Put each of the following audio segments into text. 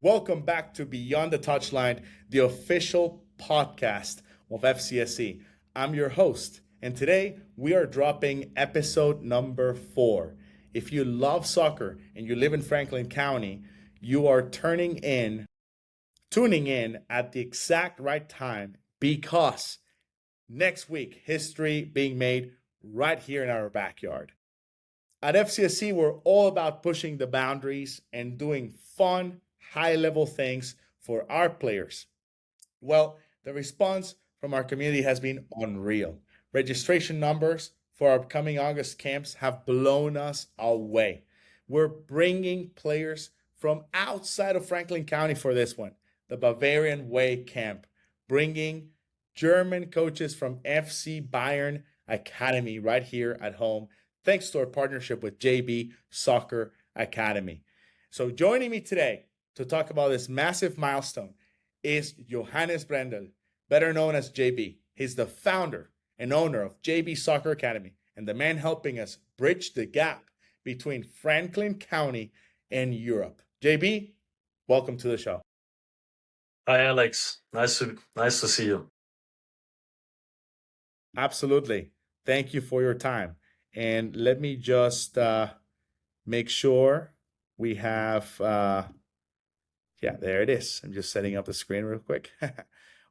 Welcome back to Beyond the Touchline, the official podcast of FCSC. I'm your host, and today we are dropping episode number 4. If you love soccer and you live in Franklin County, you are tuning in at the exact right time because next week, history being made right here in our backyard. At FCSC, we're all about pushing the boundaries and doing fun, high-level things for our players. Well, the response from our community has been unreal. Registration numbers for our upcoming August camps have blown us away. We're bringing players from outside of Franklin County for this one, the Bavarian Way Camp, bringing German coaches from FC Bayern Academy right here at home, thanks to our partnership with JB Soccer Academy. So joining me today to talk about this massive milestone is Johannes Brendle, better known as JB. He's the founder and owner of JB Soccer Academy and the man helping us bridge the gap between Franklin County and Europe. JB, welcome to the show. Hi, Alex. Nice to see you. Absolutely. Thank you for your time. And let me just make sure we have, there it is. I'm just setting up the screen real quick. All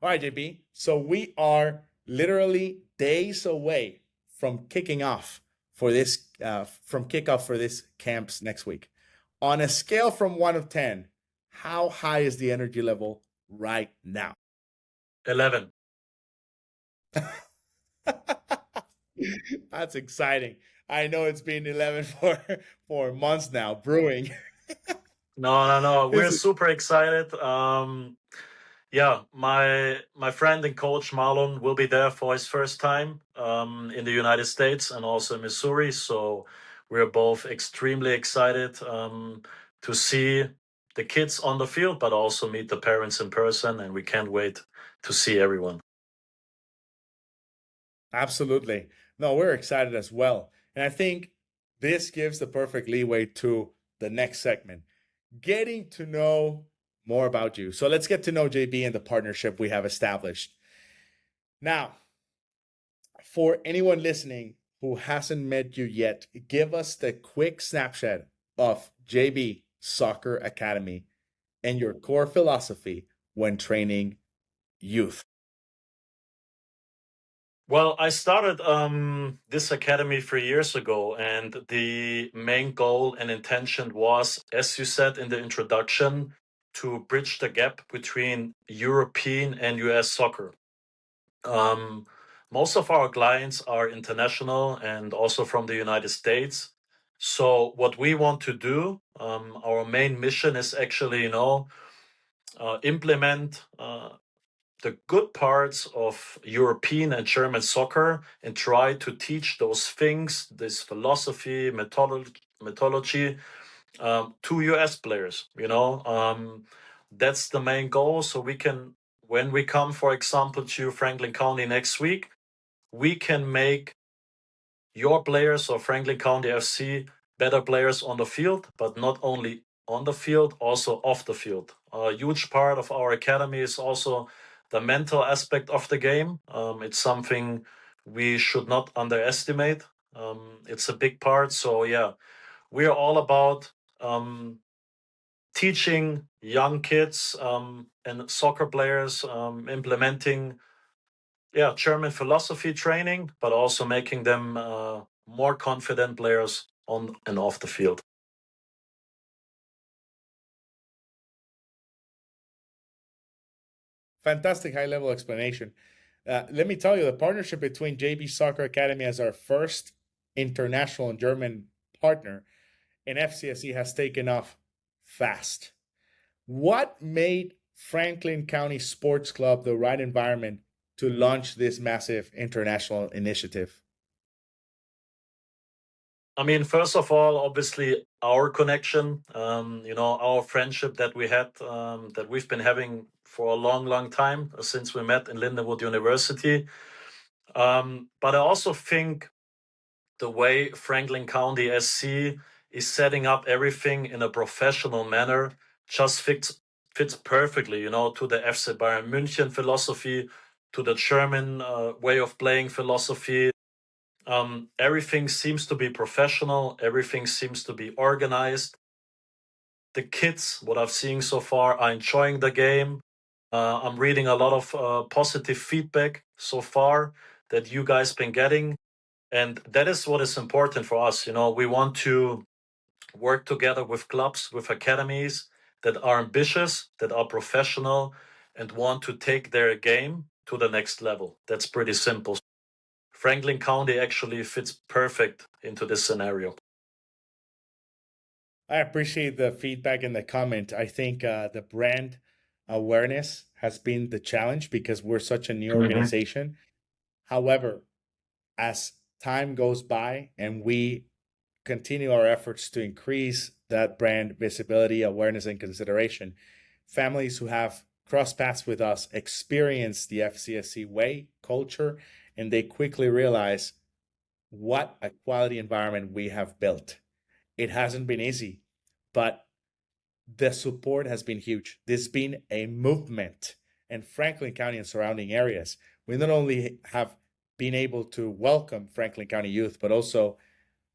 right, JB. So we are literally days away from kickoff for this camps next week. On a scale from 1 to 10, how high is the energy level right now? 11. That's exciting. I know it's been 11 for months now brewing. No. We're super excited. My friend and coach Marlon will be there for his first time in the United States and also in Missouri. So we're both extremely excited to see the kids on the field, but also meet the parents in person. And we can't wait to see everyone. Absolutely. No, we're excited as well. And I think this gives the perfect leeway to the next segment, getting to know more about you. So let's get to know JB and the partnership we have established. Now, for anyone listening who hasn't met you yet, give us the quick snapshot of JB Soccer Academy and your core philosophy when training youth. Well, I started this academy 3 years ago, and the main goal and intention was, as you said in the introduction, to bridge the gap between European and US soccer. Most of our clients are international and also from the United States. So what we want to do, our main mission is actually, implement the good parts of European and German soccer and try to teach those things, this philosophy, methodology, to US players. That's the main goal. So we can, when we come, for example, to Franklin County next week, we can make your players or Franklin County FC better players on the field, but not only on the field, also off the field. A huge part of our academy is also the mental aspect of the game. It's something we should not underestimate. It's a big part. So we're all about teaching young kids and soccer players, implementing German philosophy training, but also making them more confident players on and off the field. Fantastic high-level explanation. Let me tell you, the partnership between JB Soccer Academy as our first international and German partner and FCSC has taken off fast. What made Franklin County Sports Club the right environment to launch this massive international initiative? I mean, first of all, obviously our connection, our friendship that we had, that we've been having for a long, long time since we met in Lindenwood University. But I also think the way Franklin County SC is setting up everything in a professional manner just fits perfectly, to the FC Bayern München philosophy, to the German way of playing philosophy. Everything seems to be professional. Everything seems to be organized. The kids, what I've seen so far, are enjoying the game. I'm reading a lot of positive feedback so far that you guys been getting. And that is what is important for us. We want to work together with clubs, with academies that are ambitious, that are professional, and want to take their game to the next level. That's pretty simple. Franklin County actually fits perfect into this scenario. I appreciate the feedback and the comment. I think the brand awareness has been the challenge because we're such a new organization. However, as time goes by and we continue our efforts to increase that brand visibility, awareness, and consideration, families who have crossed paths with us experience the FCSC way, culture, and they quickly realize what a quality environment we have built. It hasn't been easy, but the support has been huge. There's been a movement in Franklin County and surrounding areas. We not only have been able to welcome Franklin County youth, but also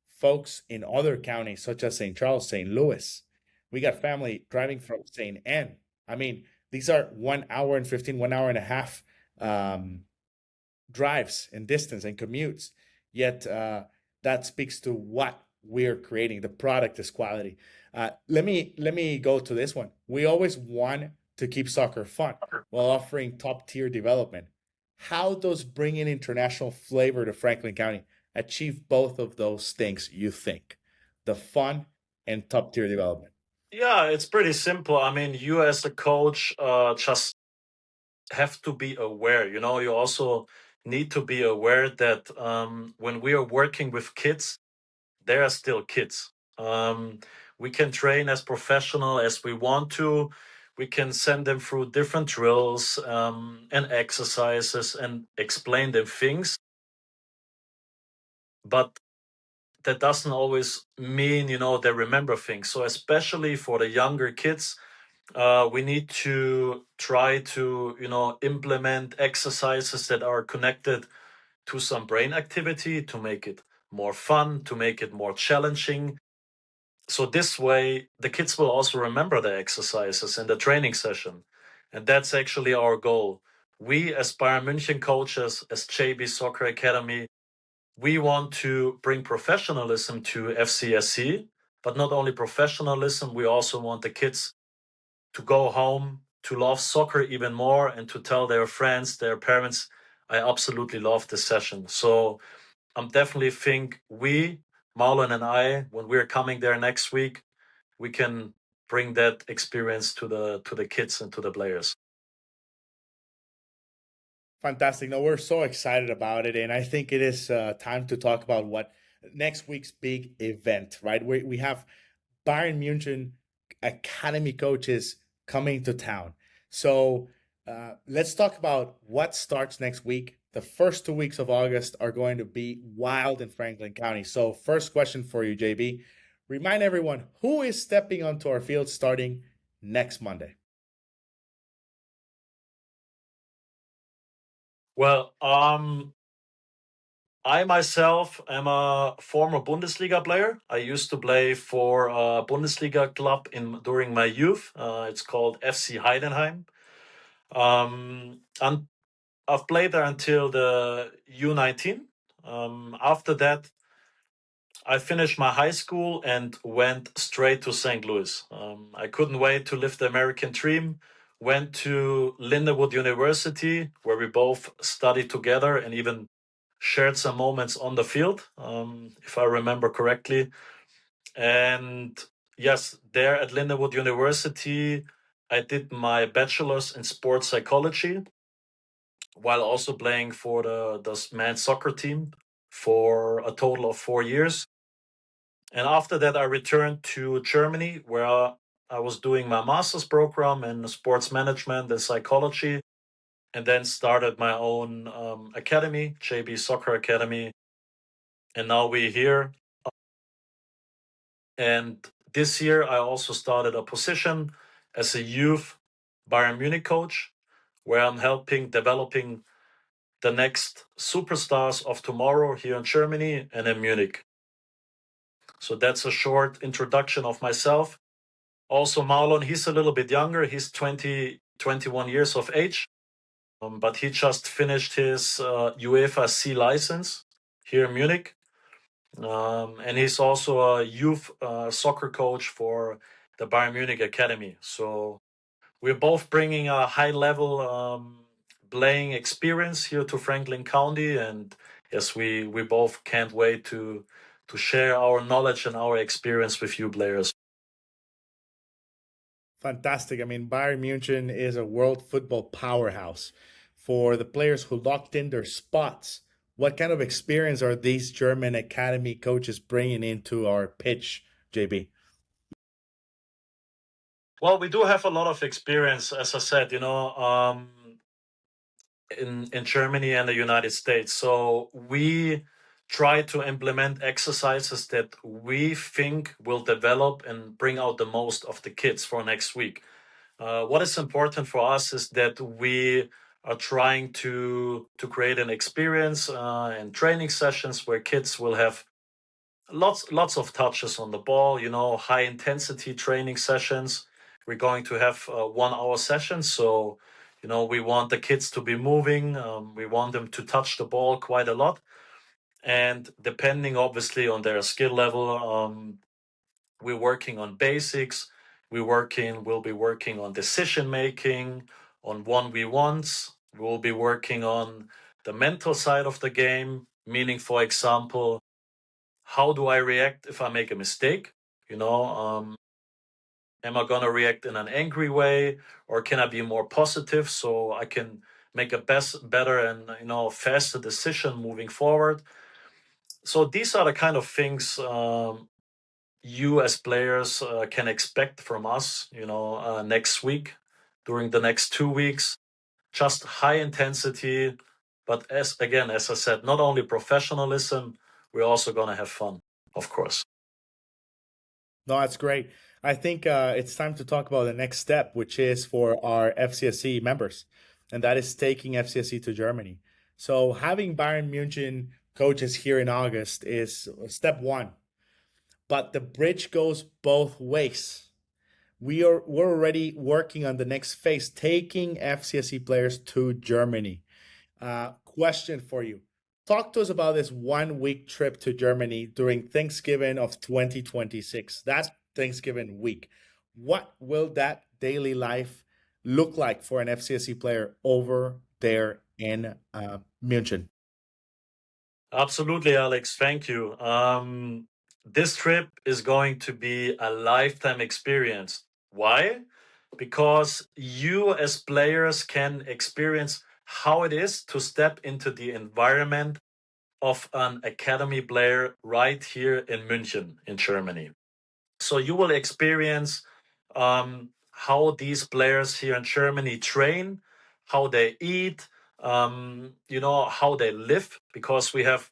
folks in other counties such as St. Charles, St. Louis. We got family driving from St. Anne. I mean, these are 1 hour and 15, 1 hour and a half drives and distance and commutes. Yet that speaks to what we're creating. The product is quality. Let me go to this one. We always want to keep soccer fun while offering top tier development. How does bringing international flavor to Franklin County achieve both of those things, you think? The fun and top tier development. Yeah, it's pretty simple. I mean, you as a coach just have to be aware. You also need to be aware that when we are working with kids, they are still kids. We can train as professional as we want to. We can send them through different drills and exercises and explain them things. But that doesn't always mean, they remember things. So especially for the younger kids, we need to try to, implement exercises that are connected to some brain activity to make it more fun, to make it more challenging. So this way, the kids will also remember the exercises in the training session. And that's actually our goal. We, as Bayern München coaches, as JB Soccer Academy, we want to bring professionalism to FCSC, but not only professionalism, we also want the kids to go home, to love soccer even more, and to tell their friends, their parents, I absolutely love this session. So I'm definitely think Marlon and I, when we're coming there next week, we can bring that experience to the kids and to the players. Fantastic. No, we're so excited about it. And I think it is time to talk about what next week's big event, right? We have Bayern Munich Academy coaches coming to town. So let's talk about what starts next week. The first 2 weeks of August are going to be wild in Franklin County. So, first question for you, JB. Remind everyone who is stepping onto our field starting next Monday. Well, I myself am a former Bundesliga player. I used to play for a Bundesliga club during my youth. It's called FC Heidenheim. And I've played there until the U19. After that, I finished my high school and went straight to St. Louis. I couldn't wait to live the American dream. Went to Lindenwood University, where we both studied together and even shared some moments on the field, if I remember correctly. And yes, there at Lindenwood University, I did my bachelor's in sports psychology while also playing for the men's soccer team for a total of 4 years. And after that, I returned to Germany, where I was doing my master's program in sports management and psychology, and then started my own academy, JB Soccer Academy. And now we're here. And this year, I also started a position as a youth Bayern Munich coach, where I'm helping developing the next superstars of tomorrow here in Germany and in Munich. So that's a short introduction of myself. Also, Marlon, he's a little bit younger. He's 21 years of age, but he just finished his UEFA C license here in Munich. And he's also a youth soccer coach for the Bayern Munich Academy. So we're both bringing a high level playing experience here to Franklin County. And yes, we both can't wait to share our knowledge and our experience with you players. Fantastic. I mean, Bayern Munich is a world football powerhouse. For the players who locked in their spots, what kind of experience are these German academy coaches bringing into our pitch, JB? Well, we do have a lot of experience, as I said, in Germany and the United States. So we try to implement exercises that we think will develop and bring out the most of the kids for next week. What is important for us is that we are trying to create an experience and training sessions where kids will have lots of touches on the ball, high intensity training sessions. We're going to have 1 hour sessions. So, we want the kids to be moving. We want them to touch the ball quite a lot. And depending obviously on their skill level, we're working on basics. We'll be working on decision making, on 1v1s. We'll be working on the mental side of the game, meaning, for example, how do I react if I make a mistake? Am I gonna react in an angry way, or can I be more positive so I can make a better and faster decision moving forward? So these are the kind of things you as players can expect from us. Next week, during the next 2 weeks, just high intensity, but as I said, not only professionalism, we're also gonna have fun, of course. No, that's great. I think it's time to talk about the next step, which is for our FCSC members, and that is taking FCSC to Germany. So having Bayern Munich coaches here in August is step one, but the bridge goes both ways. We're already working on the next phase, taking FCSC players to Germany. Question for you. Talk to us about this 1 week trip to Germany during Thanksgiving of 2026, that Thanksgiving week. What will that daily life look like for an FCSC player over there in Munich? Absolutely, Alex. Thank you. This trip is going to be a lifetime experience. Why? Because you, as players, can experience how it is to step into the environment of an academy player right here in München, in Germany. So you will experience how these players here in Germany train, how they eat, how they live, because we have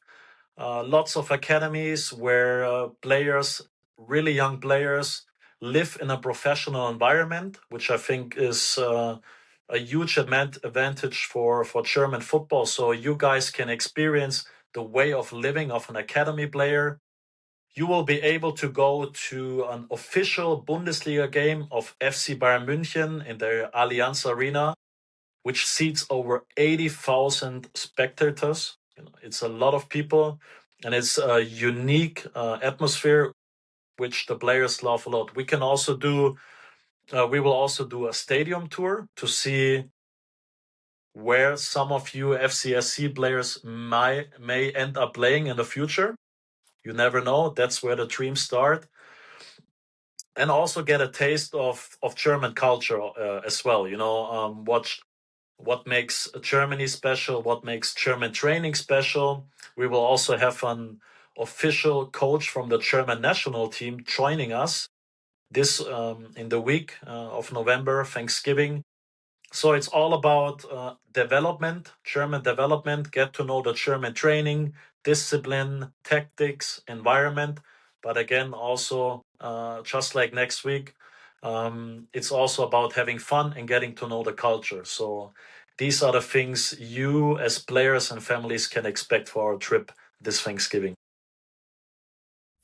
lots of academies where players, really young players, live in a professional environment, which I think is a huge advantage for German football. So you guys can experience the way of living of an academy player. You will be able to go to an official Bundesliga game of FC Bayern München in the Allianz Arena, which seats over 80,000 spectators. It's a lot of people, and it's a unique atmosphere, which the players love a lot. We will also do a stadium tour to see where some of you FCSC players may end up playing in the future. You never know. That's where the dreams start. And also get a taste of German culture as well. What makes Germany special, what makes German training special. We will also have an official coach from the German national team joining us this in the week of November, Thanksgiving. So it's all about development, German development, get to know the German training, discipline, tactics, environment. But again, also, just like next week, It's also about having fun and getting to know the culture. So these are the things you as players and families can expect for our trip this Thanksgiving.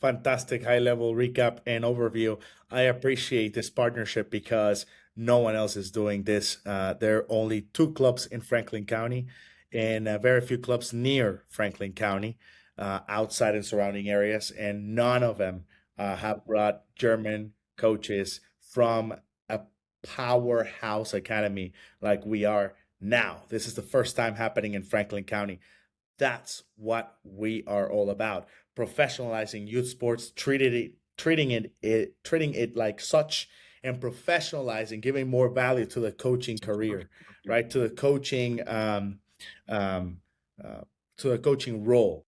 Fantastic high level recap and overview. I appreciate this partnership because no one else is doing this. There are only two clubs in Franklin County and very few clubs near Franklin County, outside and surrounding areas, and none of them have brought German coaches from a powerhouse academy like we are now. This is the first time happening in Franklin County. That's what we are all about. Professionalizing youth sports, treating it like such, and professionalizing, giving more value to the coaching career, right? Um, to the coaching role.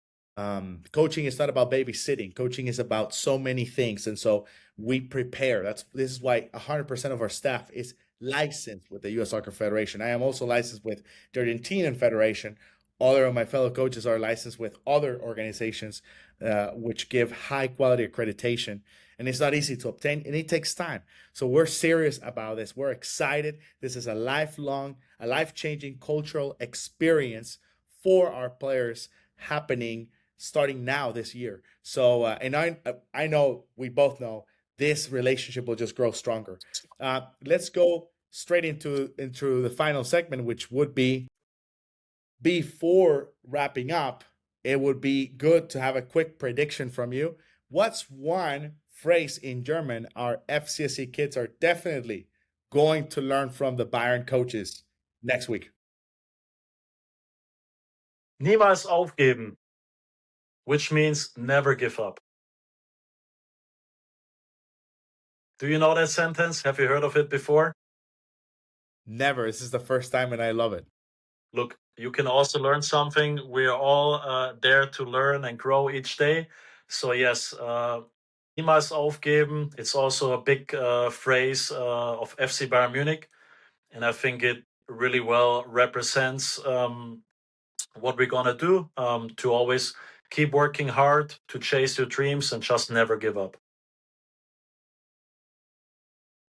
Coaching is not about babysitting. Coaching is about so many things, and so we prepare. This is why 100% of our staff is licensed with the U.S. Soccer Federation. I am also licensed with the Argentinian Federation. Other of my fellow coaches are licensed with other organizations, which give high quality accreditation. And it's not easy to obtain, and it takes time. So we're serious about this. We're excited. This is a life-changing cultural experience for our players happening starting now this year. So, and I know, we both know, this relationship will just grow stronger. Let's go straight into the final segment, which would be, before wrapping up, it would be good to have a quick prediction from you. What's one phrase in German our FCSC kids are definitely going to learn from the Bayern coaches next week? Niemals aufgeben, which means never give up. Do you know that sentence? Have you heard of it before? Never. This is the first time, and I love it. Look, you can also learn something. We're all there to learn and grow each day. So yes, niemals aufgeben. It's also a big phrase of FC Bayern Munich, and I think it really well represents what we're gonna do, to always keep working hard, to chase your dreams, and just never give up.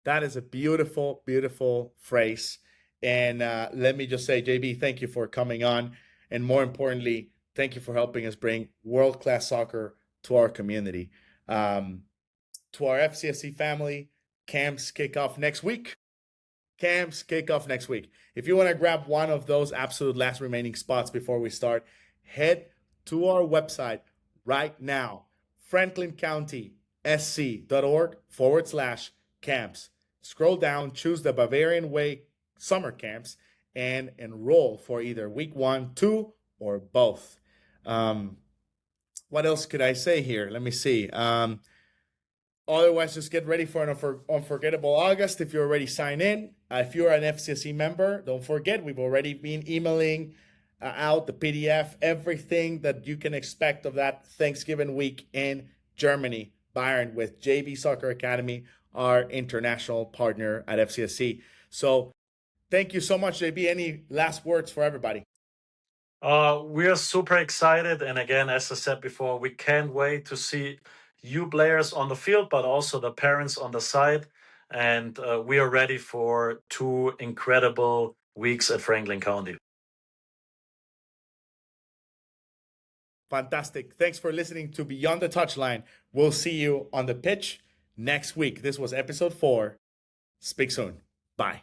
That is a beautiful, beautiful phrase. And let me just say, JB, thank you for coming on. And more importantly, thank you for helping us bring world-class soccer to our community. To our FCSC family, camps kick off next week. If you want to grab one of those absolute last remaining spots before we start, head to our website right now, franklincountysc.org/camps. Scroll down, choose the Bavarian Way summer camps, and enroll for either week 1, 2, or both. What else could I say here? Let me see. Otherwise, just get ready for an unforgettable August if you're already signed in. If you're an FCSC member, don't forget, we've already been emailing out the PDF, everything that you can expect of that Thanksgiving week in Germany, Bayern, with JB Soccer Academy, our international partner at FCSC. So thank you so much, JB. Any last words for everybody? We are super excited. And again, as I said before, we can't wait to see you players on the field, but also the parents on the side. And we are ready for 2 incredible weeks at Franklin County. Fantastic. Thanks for listening to Beyond the Touchline. We'll see you on the pitch next week. This was episode 4. Speak soon. Bye.